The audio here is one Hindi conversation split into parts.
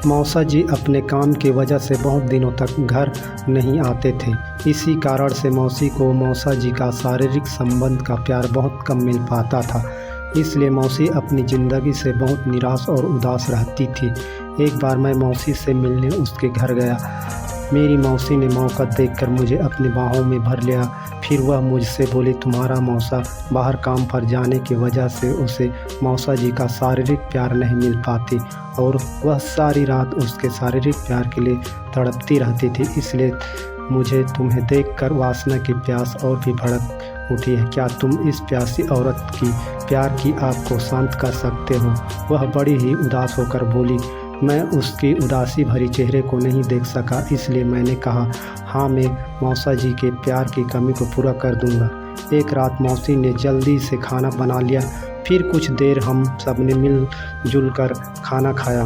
मौसा जी अपने काम की वजह से बहुत दिनों तक घर नहीं आते थे। इसी कारण से मौसी को मौसा जी का शारीरिक संबंध का प्यार बहुत कम मिल पाता था। इसलिए मौसी अपनी ज़िंदगी से बहुत निराश और उदास रहती थी। एक बार मैं मौसी से मिलने उसके घर गया। मेरी मौसी ने मौका देखकर मुझे अपनी बाहों में भर लिया। फिर वह मुझसे बोली, तुम्हारा मौसा बाहर काम पर जाने की वजह से उसे मौसा जी का शारीरिक प्यार नहीं मिल पाती और वह सारी रात उसके शारीरिक प्यार के लिए तड़पती रहती थी। इसलिए मुझे तुम्हें देखकर वासना की प्यास और भी भड़क उठी है। क्या तुम इस प्यासी औरत की प्यार की आग को शांत कर सकते हो? वह बड़ी ही उदास होकर बोली। मैं उसकी उदासी भरी चेहरे को नहीं देख सका, इसलिए मैंने कहा, हाँ, मैं मौसा जी के प्यार की कमी को पूरा कर दूंगा। एक रात मौसी ने जल्दी से खाना बना लिया। फिर कुछ देर हम सब ने मिलजुल कर खाना खाया।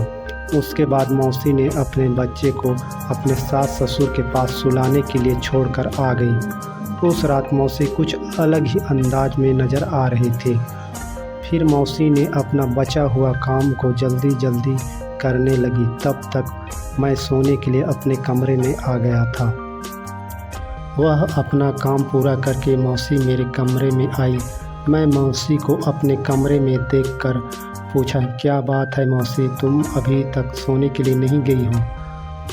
उसके बाद मौसी ने अपने बच्चे को अपने सास ससुर के पास सुलाने के लिए छोड़कर आ गई। उस रात मौसी कुछ अलग ही अंदाज में नज़र आ रही थी। फिर मौसी ने अपना बचा हुआ काम को जल्दी करने लगी। तब तक मैं सोने के लिए अपने कमरे में आ गया था। वह अपना काम पूरा करके मौसी मेरे कमरे में आई। मैं मौसी को अपने कमरे में देखकर पूछा, क्या बात है मौसी, तुम अभी तक सोने के लिए नहीं गई हो?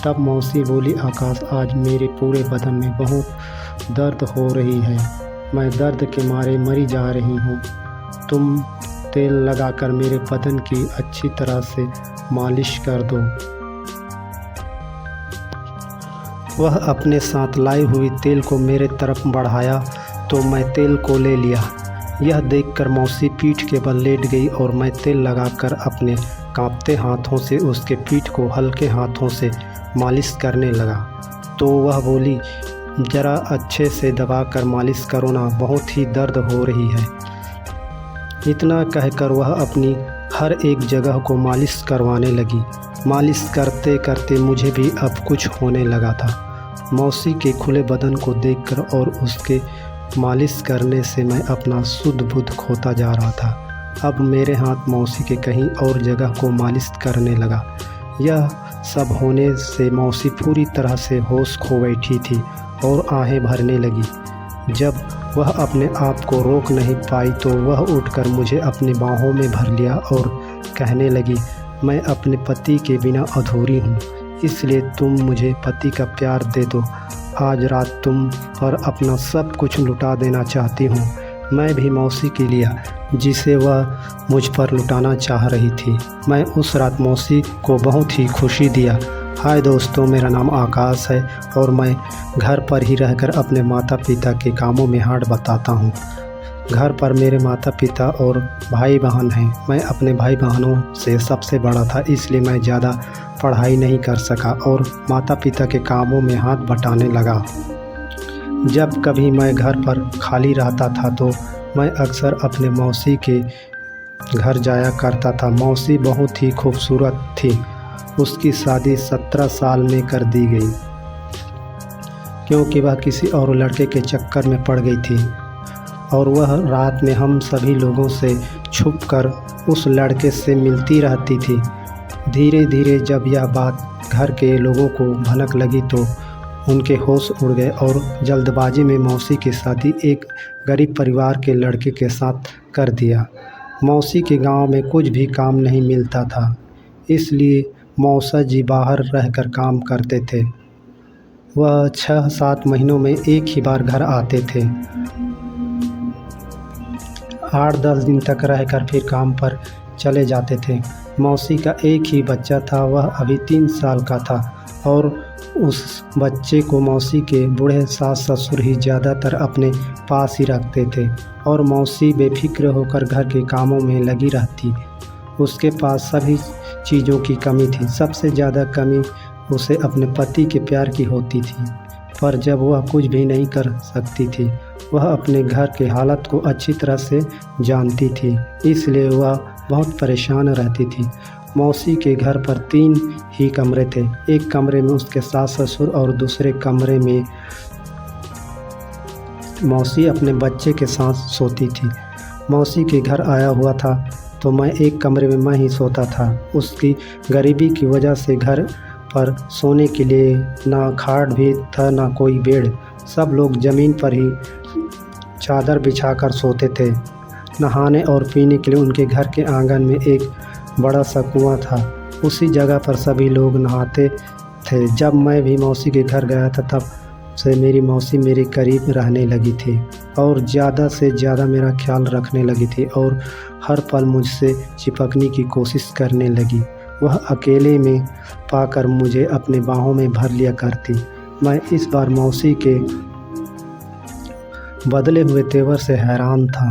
तब मौसी बोली, आकाश, आज मेरे पूरे बदन में बहुत दर्द हो रही है। मैं दर्द के मारे मरी जा रही हूँ। तुम तेल लगाकर मेरे बदन की अच्छी तरह से मालिश कर दो। वह अपने साथ लाई हुई तेल को मेरे तरफ बढ़ाया तो मैं तेल को ले लिया। यह देखकर मौसी पीठ के बल लेट गई और मैं तेल लगाकर अपने कांपते हाथों से उसके पीठ को हल्के हाथों से मालिश करने लगा। तो वह बोली, ज़रा अच्छे से दबाकर मालिश करो ना, बहुत ही दर्द हो रही है। इतना कहकर वह अपनी हर एक जगह को मालिश करवाने लगी। मालिश करते करते मुझे भी अब कुछ होने लगा था। मौसी के खुले बदन को देखकर और उसके मालिश करने से मैं अपना शुद्ध बुद्ध खोता जा रहा था। अब मेरे हाथ मौसी के कहीं और जगह को मालिश करने लगा। यह सब होने से मौसी पूरी तरह से होश खो बैठी थी और आहें भरने लगी। जब वह अपने आप को रोक नहीं पाई तो वह उठकर मुझे अपनी बाहों में भर लिया और कहने लगी, मैं अपने पति के बिना अधूरी हूँ, इसलिए तुम मुझे पति का प्यार दे दो। आज रात तुम पर अपना सब कुछ लुटा देना चाहती हूँ। मैं भी मौसी के लिए जिसे वह मुझ पर लुटाना चाह रही थी। मैं उस रात मौसी को बहुत ही खुशी दिया। हाय दोस्तों, मेरा नाम आकाश है और मैं घर पर ही रहकर अपने माता पिता के कामों में हाथ बटाता हूँ। घर पर मेरे माता पिता और भाई बहन हैं। मैं अपने भाई बहनों से सबसे बड़ा था, इसलिए मैं ज़्यादा पढ़ाई नहीं कर सका और माता पिता के कामों में हाथ बटाने लगा। जब कभी मैं घर पर खाली रहता था तो मैं अक्सर अपने मौसी के घर जाया करता था। मौसी बहुत ही खूबसूरत थी। उसकी शादी 17 साल में कर दी गई क्योंकि वह किसी और लड़के के चक्कर में पड़ गई थी और वह रात में हम सभी लोगों से छुपकर उस लड़के से मिलती रहती थी। धीरे धीरे जब यह बात घर के लोगों को भनक लगी तो उनके होश उड़ गए और जल्दबाजी में मौसी की शादी एक गरीब परिवार के लड़के के साथ कर दिया। मौसी के गांव में कुछ भी काम नहीं मिलता था, इसलिए मौसा जी बाहर रहकर काम करते थे। वह 6-7 महीनों में एक ही बार घर आते थे। 8-10 दिन तक रहकर फिर काम पर चले जाते थे। मौसी का एक ही बच्चा था, वह अभी 3 साल का था और उस बच्चे को मौसी के बूढ़े सास ससुर ही ज़्यादातर अपने पास ही रखते थे और मौसी बेफिक्र होकर घर के कामों में लगी रहती। उसके पास सभी चीज़ों की कमी थी। सबसे ज़्यादा कमी उसे अपने पति के प्यार की होती थी, पर जब वह कुछ भी नहीं कर सकती थी, वह अपने घर के हालत को अच्छी तरह से जानती थी, इसलिए वह बहुत परेशान रहती थी। मौसी के घर पर 3 ही कमरे थे। एक कमरे में उसके सास ससुर और दूसरे कमरे में मौसी अपने बच्चे के साथ सोती थी। मौसी के घर आया हुआ था तो मैं एक कमरे में मैं ही सोता था। उसकी गरीबी की वजह से घर पर सोने के लिए ना खाट भी था ना कोई बेड। सब लोग ज़मीन पर ही चादर बिछाकर सोते थे। नहाने और पीने के लिए उनके घर के आंगन में एक बड़ा सा कुआं था। उसी जगह पर सभी लोग नहाते थे। जब मैं भी मौसी के घर गया था तब से मेरी मौसी मेरे करीब रहने लगी थी और ज़्यादा से ज़्यादा मेरा ख्याल रखने लगी थी और हर पल मुझसे चिपकने की कोशिश करने लगी। वह अकेले में पाकर मुझे अपने बाहों में भर लिया करती। मैं इस बार मौसी के बदले हुए तेवर से हैरान था।